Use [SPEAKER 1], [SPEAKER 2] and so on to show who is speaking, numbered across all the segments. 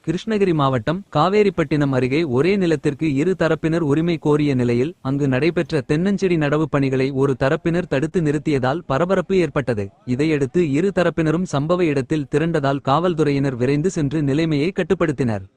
[SPEAKER 1] கிருஷ்ணகிரி மாவட்டம் காவேரிப்பட்டினம் அருகே ஒரே நிலத்திற்கு இரு தரப்பினர் உரிமை கோரிய நிலையில் அங்கு நடைபெற்ற தென்னஞ்செடி நடவு பணிகளை ஒரு தரப்பினர் தடுத்து நிறுத்தியதால் பரபரப்பு ஏற்பட்டது. இதையடுத்து இரு தரப்பினரும் சம்பவ இடத்தில் திரண்டதால் காவல்துறையினர் விரைந்து சென்று நிலைமையை கட்டுப்படுத்தினர்.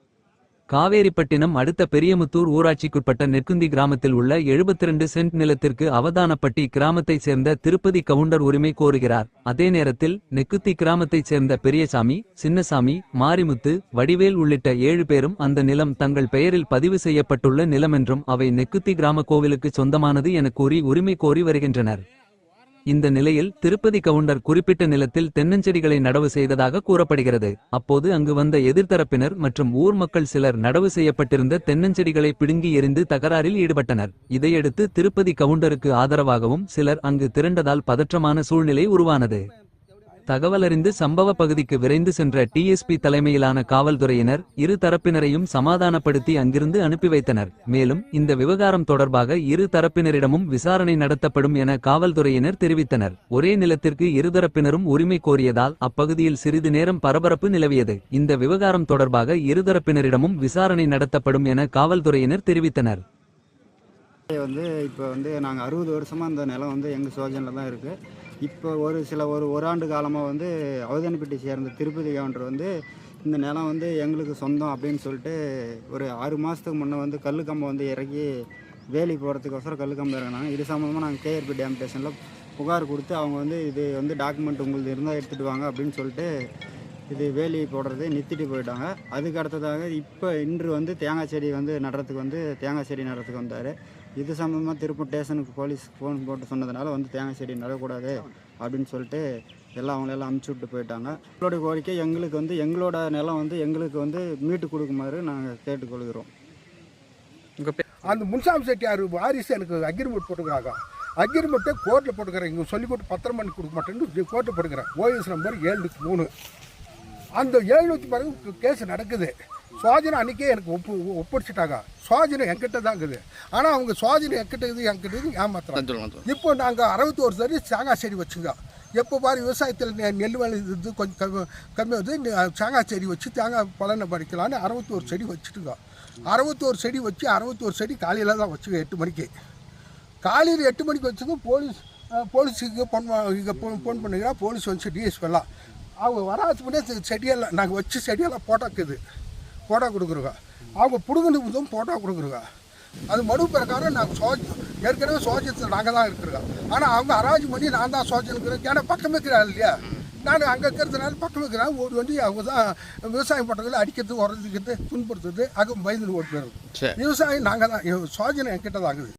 [SPEAKER 1] காவேரிப்பட்டினம் அடுத்த பெரியமுத்தூர் ஊராட்சிக்குட்பட்ட நெக்குந்தி கிராமத்தில் உள்ள 72 சென்ட் நிலத்திற்கு அவதானப்பட்டி கிராமத்தைச் சேர்ந்த திருப்பதி கவுண்டர் உரிமை கோருகிறார். அதே நேரத்தில் நெக்குத்தி கிராமத்தைச் சேர்ந்த பெரியசாமி, சின்னசாமி, மாரிமுத்து, வடிவேல் உள்ளிட்ட 7 பேரும் அந்த நிலம் தங்கள் பெயரில் பதிவு செய்யப்பட்டுள்ள நிலமென்றும் அவை நெக்குத்தி கிராம கோவிலுக்கு சொந்தமானது என கூறி உரிமை கோரி வருகின்றனர். இந்த நிலையில் திருப்பதி கவுண்டர் குறிப்பிட்ட நிலத்தில் தென்னஞ்செடிகளை நடவு செய்ததாக கூறப்படுகிறது. அப்போது அங்கு வந்த எதிர்த்தரப்பினர் மற்றும் ஊர் மக்கள் சிலர் நடவு செய்யப்பட்டிருந்த தென்னஞ்செடிகளை பிடுங்கி எறிந்து தகராறில் ஈடுபட்டனர். இதையடுத்து திருப்பதி கவுண்டருக்கு ஆதரவாகவும் சிலர் அங்கு திரண்டதால் பதற்றமான சூழ்நிலை உருவானது. தகவலறிந்து சம்பவ பகுதிக்கு விரைந்து சென்ற டிஎஸ்பி தலைமையிலான காவல்துறையினர் இரு தரப்பினரையும் சமாதானப்படுத்தி அங்கிருந்து அனுப்பி வைத்தனர். மேலும் இந்த விவகாரம் தொடர்பாக இரு தரப்பினரிடமும் விசாரணை நடத்தப்படும் என காவல்துறையினர் தெரிவித்தனர். ஒரே நிலத்திற்கு இருதரப்பினரும் உரிமை கோரியதால் அப்பகுதியில் சிறிது நேரம் பரபரப்பு நிலவியது. இந்த விவகாரம் தொடர்பாக இருதரப்பினரிடமும் விசாரணை நடத்தப்படும் என காவல்துறையினர் தெரிவித்தனர்.
[SPEAKER 2] இப்போ நாங்கள் 60 வருஷமாக இந்த நிலம் எங்கள் சோஜனில் தான் இருக்குது. இப்போ ஒரு ஆண்டு காலமாக அவதானிப்பட்டி சேர்ந்த திருப்பதி கவுண்டர் இந்த நிலம் எங்களுக்கு சொந்தம் அப்படின்னு சொல்லிட்டு ஒரு 6 மாதத்துக்கு முன்னே கல் கம்பம் இறக்கி வேலி போகிறதுக்கோசரம் கல் கம்பம் இறங்கினாங்க. இது சம்மந்தமாக நாங்கள் கேஆர்பி டேம் ஸ்டேஷனில் புகார் கொடுத்து அவங்க இது டாக்குமெண்ட் உங்களுக்கு இருந்தால் எடுத்துகிட்டு வாங்க அப்படின்னு சொல்லிட்டு இது வேலி போடுறது நிறுத்திட்டு போயிட்டாங்க. அதுக்கு அடுத்ததாக இப்போ இன்று தேங்காய் செடி நடுறதுக்கு தேங்காய் செடி நடுறதுக்கு வந்தார். இது சம்மந்தமாக திருப்பூர் ஸ்டேஷனுக்கு போலீஸ் ஃபோன் போட்டு சொன்னதுனால தேங்காய் செடி நடக்கூடாது அப்படின்னு சொல்லிட்டு அவங்களெல்லாம் அமுச்சு விட்டு போயிட்டாங்க. எங்களோட கோரிக்கை எங்களுக்கு எங்களோட நிலம் எங்களுக்கு மீட்டு கொடுக்குமாறு நாங்கள் கேட்டுக்கொள்கிறோம்.
[SPEAKER 3] அந்த முன்சாமி செட்டியார் வாரிசு எனக்கு அக்ரிமெண்ட் போட்டுக்கிறாங்க. அக்ரிமெண்ட்டை கோர்ட்டில் போட்டுக்கிறேன். இங்கே சொல்லி போட்டு பத்திரம் பண்ணி கொடுக்க மாட்டேன்னு கோர்ட்டில் போட்டுக்கிறேன். OS number 703. அந்த 700 பிறகு கேஸ் நடக்குது. சுவாதீனம் அன்றைக்கே எனக்கு ஒப்படைச்சிட்டாங்க. சுவாதீனம் என்கிட்ட தான் இருக்குது. ஆனால் அவங்க சுவாதீனம் என்கிட்ட ஏமாத்துறாங்க. இப்போ நாங்கள் 61 செடி தேங்காய் செடி வச்சுங்க. எப்போ பாரு விவசாயத்தில் நெல் வேலை இது கொஞ்சம் கம்மி தேங்காய் செடி வச்சு தேங்காய் பலனை படிக்கலான்னு 61 செடி வச்சுட்டுங்க. 61 செடி வச்சு 61 செடி காலையில் தான் வச்சுங்க. 8 மணிக்கு காலையில் 8 மணிக்கு வச்சுங்க. போலீஸுக்கு ஃபோன் பண்ணிக்கிறா. போலீஸ் டிஎஸ்பிலாம் அவங்க வராது முன்னே செடியெல்லாம் நாங்கள் வச்சு செடியெல்லாம் போட்டோ கொடுக்குறோங்க. அவங்க பிடுங்கணுக்கு போட்டோ கொடுக்குறோங்க. அது மனு பிரகாரம் நாங்கள் ஏற்கனவே சோஜத்தில் நாங்கள் தான் இருக்கிறோம். ஆனால் அவங்க அராஜி பண்ணி நான் தான் சோஜல் இருக்கிறேன். ஏன்னா பக்கம் இருக்கிறாள் இல்லையா, நான் அங்கே இருக்கிறதுனால பக்கம் இருக்கிறேன். ஓடி அவங்க தான் விவசாயம் பண்ணுறதுல அடிக்கிறது, உரத்துக்கிட்டு துன்புறுத்துறது, அங்கே பயந்து ஓட்டு போயிடுறது. விவசாயம் நாங்கள் தான் சோஜனை என்கிட்ட தாங்குது.